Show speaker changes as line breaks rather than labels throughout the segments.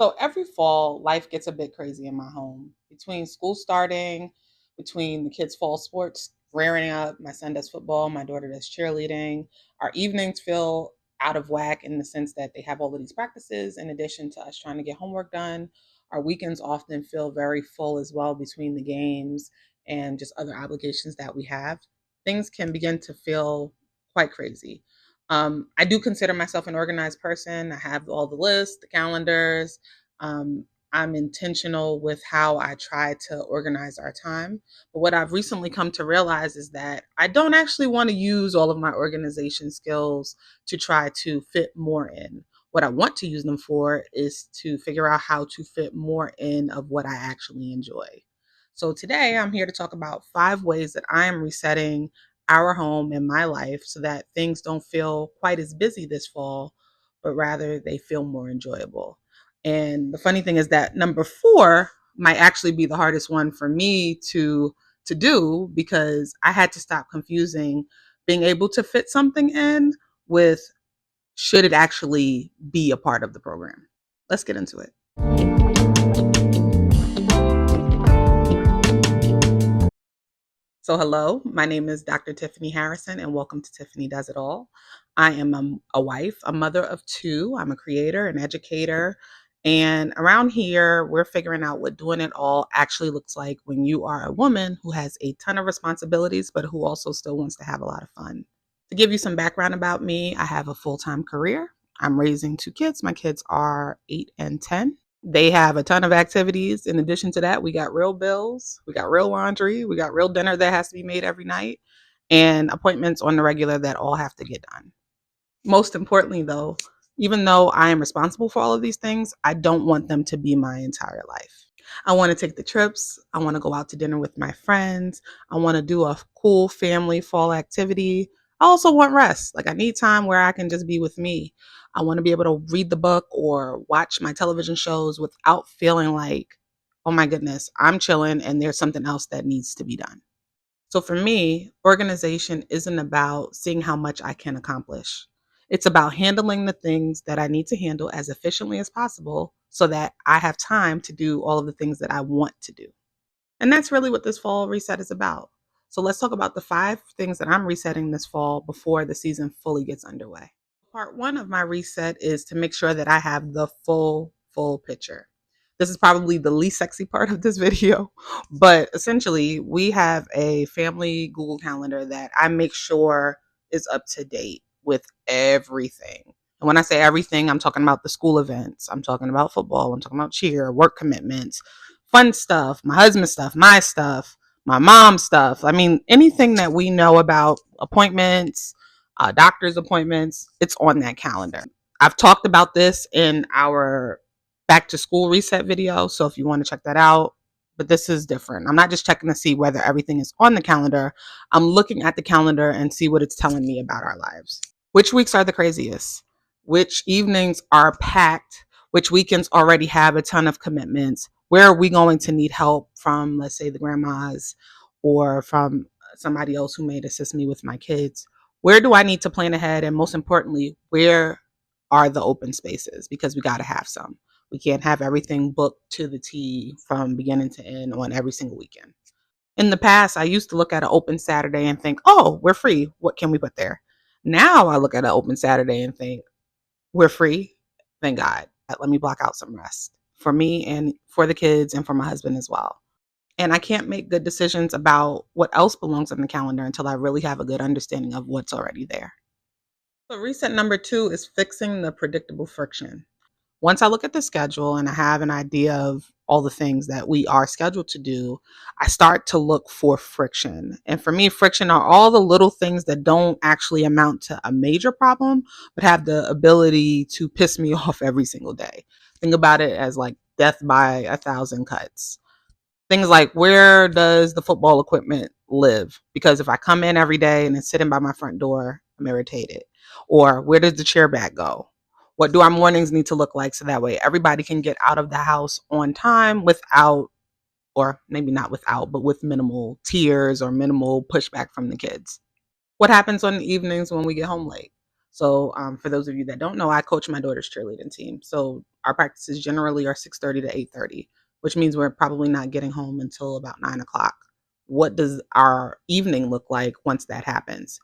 So every fall, life gets a bit crazy in my home. Between school starting, between the kids' fall sports rearing up, my son does football, my daughter does cheerleading. Our evenings feel out of whack in the sense that they have all of these practices in addition to us trying to get homework done. Our weekends often feel very full as well between the games and just other obligations that we have. Things can begin to feel quite crazy. I do consider myself an organized person. I have all the lists, the calendars. Um, I'm intentional with how I try to organize our time. But what I've recently come to realize is that I don't actually want to use all of my organization skills to try to fit more in. What I want to use them for is to figure out how to fit more in of what I actually enjoy. So today I'm here to talk about 5 ways that I am resetting our home and my life so that things don't feel quite as busy this fall, but rather they feel more enjoyable. And the funny thing is that number 4 might actually be the hardest one for me to do because I had to stop confusing being able to fit something in with should it actually be a part of the program. Let's get into it. So, hello, my name is Dr. Tiffany Harrison, and welcome to Tiffany Does It All. I am a wife, a mother of 2. I'm a creator, an educator. And around here, we're figuring out what doing it all actually looks like when you are a woman who has a ton of responsibilities, but who also still wants to have a lot of fun. To give you some background about me, I have a full time career. I'm raising 2 kids. My kids are 8 and 10. They have a ton of activities. In addition to that, we got real bills, we got real laundry, we got real dinner that has to be made every night, and appointments on the regular that all have to get done. Most importantly, though, even though I am responsible for all of these things, I don't want them to be my entire life. I want to take the trips. I want to go out to dinner with my friends. I want to do a cool family fall activity. I also want rest. Like, I need time where I can just be with me. I want to be able to read the book or watch my television shows without feeling like, oh my goodness, I'm chilling and there's something else that needs to be done. So for me, organization isn't about seeing how much I can accomplish. It's about handling the things that I need to handle as efficiently as possible so that I have time to do all of the things that I want to do. And that's really what this fall reset is about. So let's talk about the 5 things that I'm resetting this fall before the season fully gets underway. Part 1 of my reset is to make sure that I have the full picture. This is probably the least sexy part of this video, but essentially, we have a family Google Calendar that I make sure is up to date with everything. And when I say everything, I'm talking about the school events, I'm talking about football, I'm talking about cheer, work commitments, fun stuff, my husband's stuff, my mom's stuff. I mean, anything that we know about appointments, doctor's appointments, it's on that calendar. I've talked about this in our back to school reset video. So if you want to check that out, but this is different. I'm not just checking to see whether everything is on the calendar. I'm looking at the calendar and see what it's telling me about our lives. Which weeks are the craziest? Which evenings are packed? Which weekends already have a ton of commitments? Where are we going to need help from, let's say, the grandmas or from somebody else who may assist me with my kids? Where do I need to plan ahead? And most importantly, where are the open spaces? Because we got to have some. We can't have everything booked to the T from beginning to end on every single weekend. In the past, I used to look at an open Saturday and think, oh, we're free. What can we put there? Now I look at an open Saturday and think, we're free. Thank God. Let me block out some rest for me and for the kids and for my husband as well. And I can't make good decisions about what else belongs on the calendar until I really have a good understanding of what's already there. So, reset number 2 is fixing the predictable friction. Once I look at the schedule and I have an idea of all the things that we are scheduled to do, I start to look for friction. And for me, friction are all the little things that don't actually amount to a major problem, but have the ability to piss me off every single day. Think about it as like death by a thousand cuts. Things like, where does the football equipment live? Because if I come in every day and it's sitting by my front door, I'm irritated. Or where does the chair back go? What do our mornings need to look like so that way everybody can get out of the house on time without, or maybe not without, but with minimal tears or minimal pushback from the kids? What happens on the evenings when we get home late? So, for those of you that don't know, I coach my daughter's cheerleading team. So our practices generally are 6:30 to 8:30, which means we're probably not getting home until about 9 o'clock. What does our evening look like once that happens?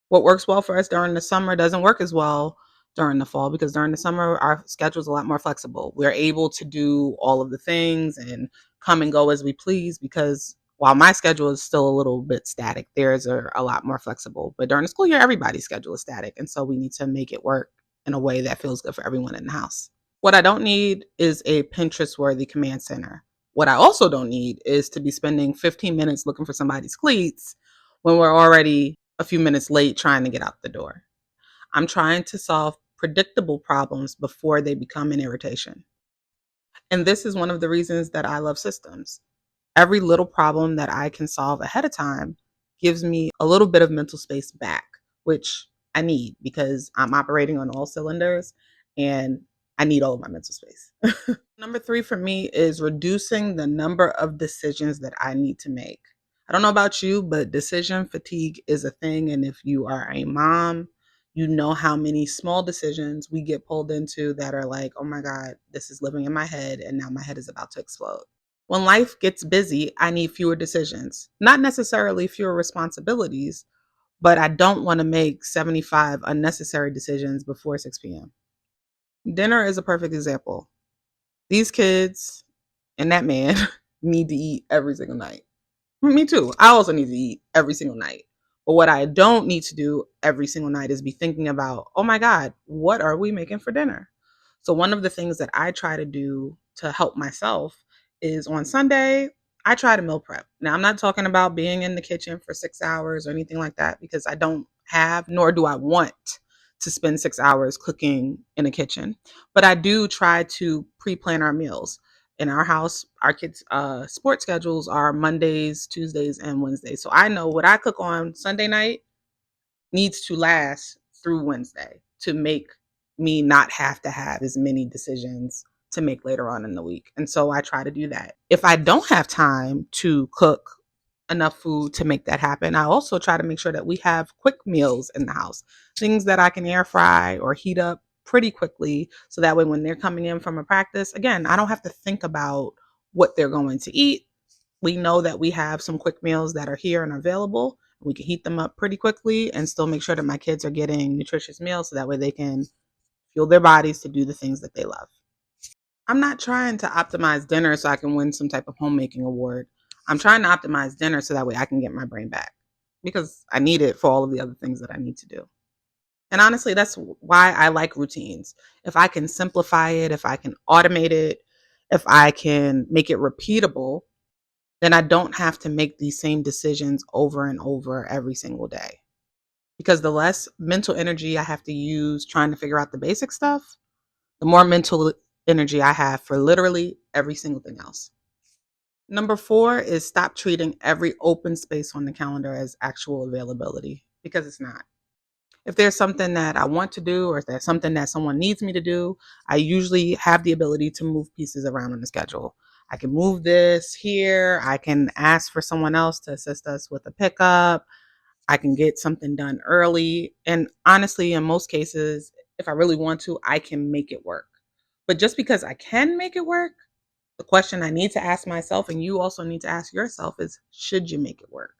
What works well for us during the summer doesn't work as well during the fall, because during the summer our schedule is a lot more flexible. We're able to do all of the things and come and go as we please, because while my schedule is still a little bit static, theirs are a lot more flexible. But during the school year, everybody's schedule is static, and so we need to make it work in a way that feels good for everyone in the house. What I don't need is a Pinterest worthy command center. What I also don't need is to be spending 15 minutes looking for somebody's cleats when we're already a few minutes late trying to get out the door. I'm trying to solve predictable problems before they become an irritation. And this is one of the reasons that I love systems. Every little problem that I can solve ahead of time gives me a little bit of mental space back, which I need because I'm operating on all cylinders and I need all of my mental space. Number three for me is reducing the number of decisions that I need to make. I don't know about you, but decision fatigue is a thing. And if you are a mom, you know how many small decisions we get pulled into that are like, oh my God, this is living in my head. And now my head is about to explode. When life gets busy, I need fewer decisions, not necessarily fewer responsibilities, but I don't want to make 75 unnecessary decisions before 6 p.m. Dinner is a perfect example. These kids and that man need to eat every single night. Me too. I also need to eat every single night. But what I don't need to do every single night is be thinking about, oh my God, what are we making for dinner? So, one of the things that I try to do to help myself is on Sunday, I try to meal prep. Now, I'm not talking about being in the kitchen for 6 hours or anything like that, because I don't have, nor do I want to spend 6 hours cooking in a kitchen. But I do try to pre plan our meals. In our house, our kids' sports schedules are Mondays, Tuesdays, and Wednesdays. So I know what I cook on Sunday night needs to last through Wednesday to make me not have to have as many decisions to make later on in the week. And so I try to do that. If I don't have time to cook enough food to make that happen, I also try to make sure that we have quick meals in the house, things that I can air fry or heat up pretty quickly. So that way, when they're coming in from a practice, again, I don't have to think about what they're going to eat. We know that we have some quick meals that are here and available. We can heat them up pretty quickly and still make sure that my kids are getting nutritious meals so that way they can fuel their bodies to do the things that they love. I'm not trying to optimize dinner so I can win some type of homemaking award. I'm trying to optimize dinner so that way I can get my brain back, because I need it for all of the other things that I need to do. And honestly, that's why I like routines. If I can simplify it, if I can automate it, if I can make it repeatable, then I don't have to make these same decisions over and over every single day. Because the less mental energy I have to use trying to figure out the basic stuff, the more mental energy I have for literally every single thing else. Number four is stop treating every open space on the calendar as actual availability, because it's not. If there's something that I want to do, or if there's something that someone needs me to do, I usually have the ability to move pieces around on the schedule. I can move this here. I can ask for someone else to assist us with a pickup. I can get something done early. And honestly, in most cases, if I really want to, I can make it work. But just because I can make it work, the question I need to ask myself, and you also need to ask yourself, is should you make it work?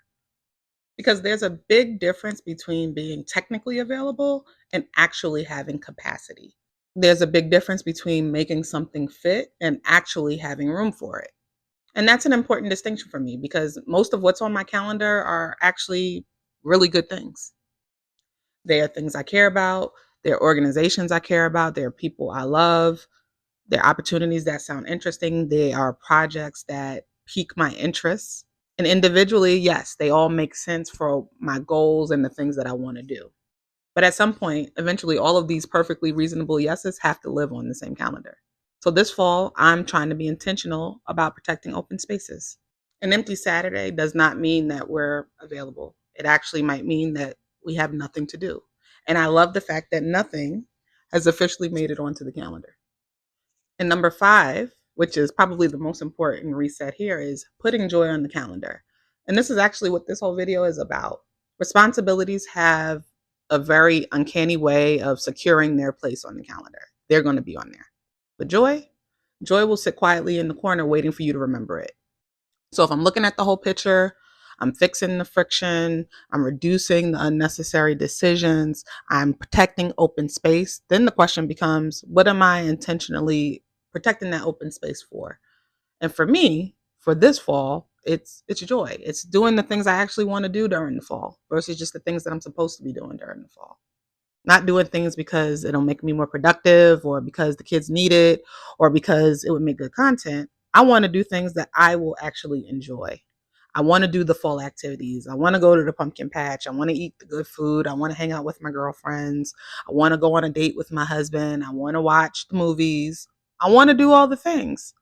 Because there's a big difference between being technically available and actually having capacity. There's a big difference between making something fit and actually having room for it. And that's an important distinction for me, because most of what's on my calendar are actually really good things. They are things I care about, they're organizations I care about, they're people I love, they're opportunities that sound interesting, they are projects that pique my interests. And individually, yes, they all make sense for my goals and the things that I want to do. But at some point, eventually, all of these perfectly reasonable yeses have to live on the same calendar. So this fall, I'm trying to be intentional about protecting open spaces. An empty Saturday does not mean that we're available. It actually might mean that we have nothing to do. And I love the fact that nothing has officially made it onto the calendar. And number five, which is probably the most important reset here, is putting joy on the calendar. And this is actually what this whole video is about. Responsibilities have a very uncanny way of securing their place on the calendar. They're going to be on there. But joy will sit quietly in the corner waiting for you to remember it. So if I'm looking at the whole picture, I'm fixing the friction, I'm reducing the unnecessary decisions, I'm protecting open space, then the question becomes, what am I intentionally protecting that open space for? And for me, for this fall, it's joy. It's doing the things I actually want to do during the fall versus just the things that I'm supposed to be doing during the fall. Not doing things because it'll make me more productive or because the kids need it or because it would make good content. I want to do things that I will actually enjoy. I want to do the fall activities. I want to go to the pumpkin patch. I want to eat the good food. I want to hang out with my girlfriends. I want to go on a date with my husband. I want to watch the movies. I want to do all the things.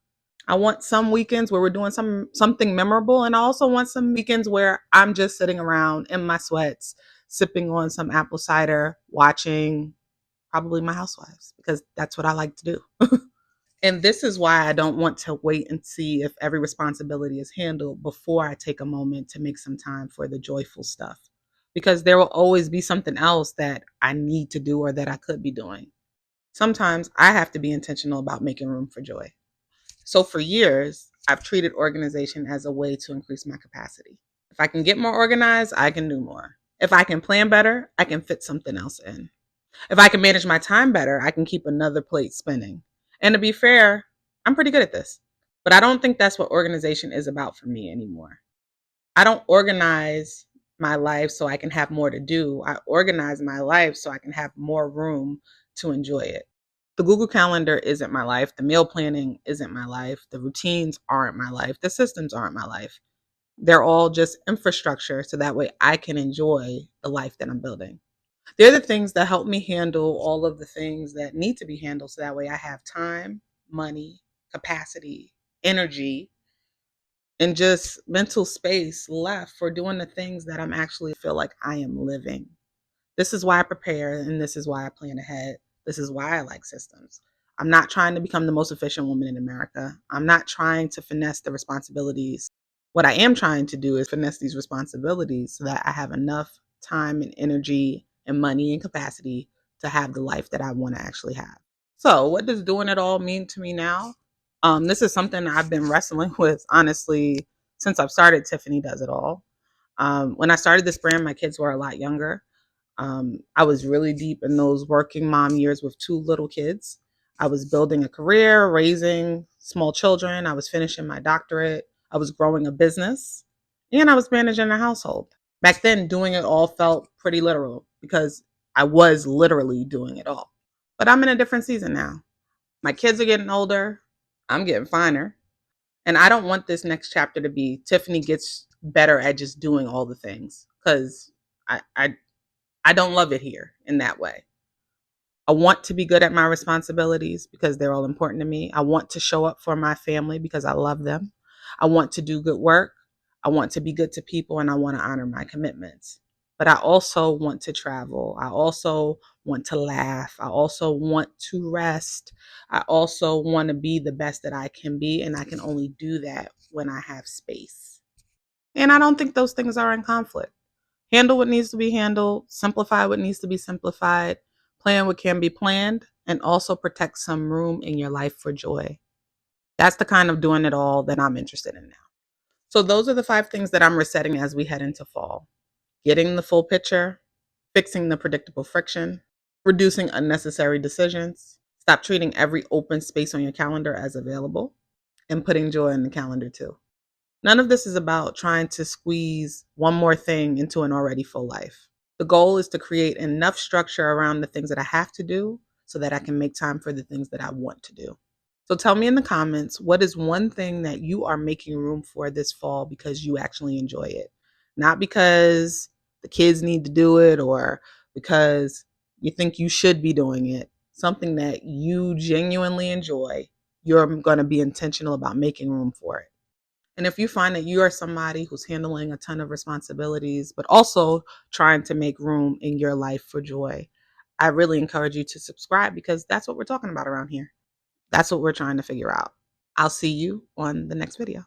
I want some weekends where we're doing something memorable, and I also want some weekends where I'm just sitting around in my sweats, sipping on some apple cider, watching probably My Housewives because that's what I like to do. And this is why I don't want to wait and see if every responsibility is handled before I take a moment to make some time for the joyful stuff. Because there will always be something else that I need to do or that I could be doing. Sometimes I have to be intentional about making room for joy. So for years, I've treated organization as a way to increase my capacity. If I can get more organized, I can do more. If I can plan better, I can fit something else in. If I can manage my time better, I can keep another plate spinning. And to be fair, I'm pretty good at this. But I don't think that's what organization is about for me anymore. I don't organize my life so I can have more to do. I organize my life so I can have more room to enjoy it. The Google Calendar isn't my life. The meal planning isn't my life. The routines aren't my life. The systems aren't my life. They're all just infrastructure so that way I can enjoy the life that I'm building. They're the things that help me handle all of the things that need to be handled so that way I have time, money, capacity, energy, and just mental space left for doing the things that I'm actually feel like I am living. This is why I prepare and this is why I plan ahead. This is why I like systems. I'm not trying to become the most efficient woman in America. I'm not trying to finesse the responsibilities. What I am trying to do is finesse these responsibilities so that I have enough time and energy and money and capacity to have the life that I want to actually have. So, what does doing it all mean to me now? This is something I've been wrestling with, honestly, since I've started Tiffany Does It All. When I started this brand, my kids were a lot younger. I was really deep in those working mom years with two little kids. I was building a career, raising small children. I was finishing my doctorate. I was growing a business and I was managing a household. Back then, doing it all felt pretty literal because I was literally doing it all. But I'm in a different season now. My kids are getting older. I'm getting finer. And I don't want this next chapter to be Tiffany gets better at just doing all the things because I don't love it here in that way. I want to be good at my responsibilities because they're all important to me. I want to show up for my family because I love them. I want to do good work. I want to be good to people and I want to honor my commitments. But I also want to travel. I also want to laugh. I also want to rest. I also want to be the best that I can be. And I can only do that when I have space. And I don't think those things are in conflict. Handle what needs to be handled, simplify what needs to be simplified, plan what can be planned, and also protect some room in your life for joy. That's the kind of doing it all that I'm interested in now. So, those are the 5 things that I'm resetting as we head into fall: getting the full picture, fixing the predictable friction, reducing unnecessary decisions, stop treating every open space on your calendar as available, and putting joy in the calendar too. None of this is about trying to squeeze one more thing into an already full life. The goal is to create enough structure around the things that I have to do so that I can make time for the things that I want to do. So tell me in the comments, what is one thing that you are making room for this fall because you actually enjoy it? Not because the kids need to do it or because you think you should be doing it. Something that you genuinely enjoy, you're going to be intentional about making room for it. And if you find that you are somebody who's handling a ton of responsibilities, but also trying to make room in your life for joy, I really encourage you to subscribe because that's what we're talking about around here. That's what we're trying to figure out. I'll see you on the next video.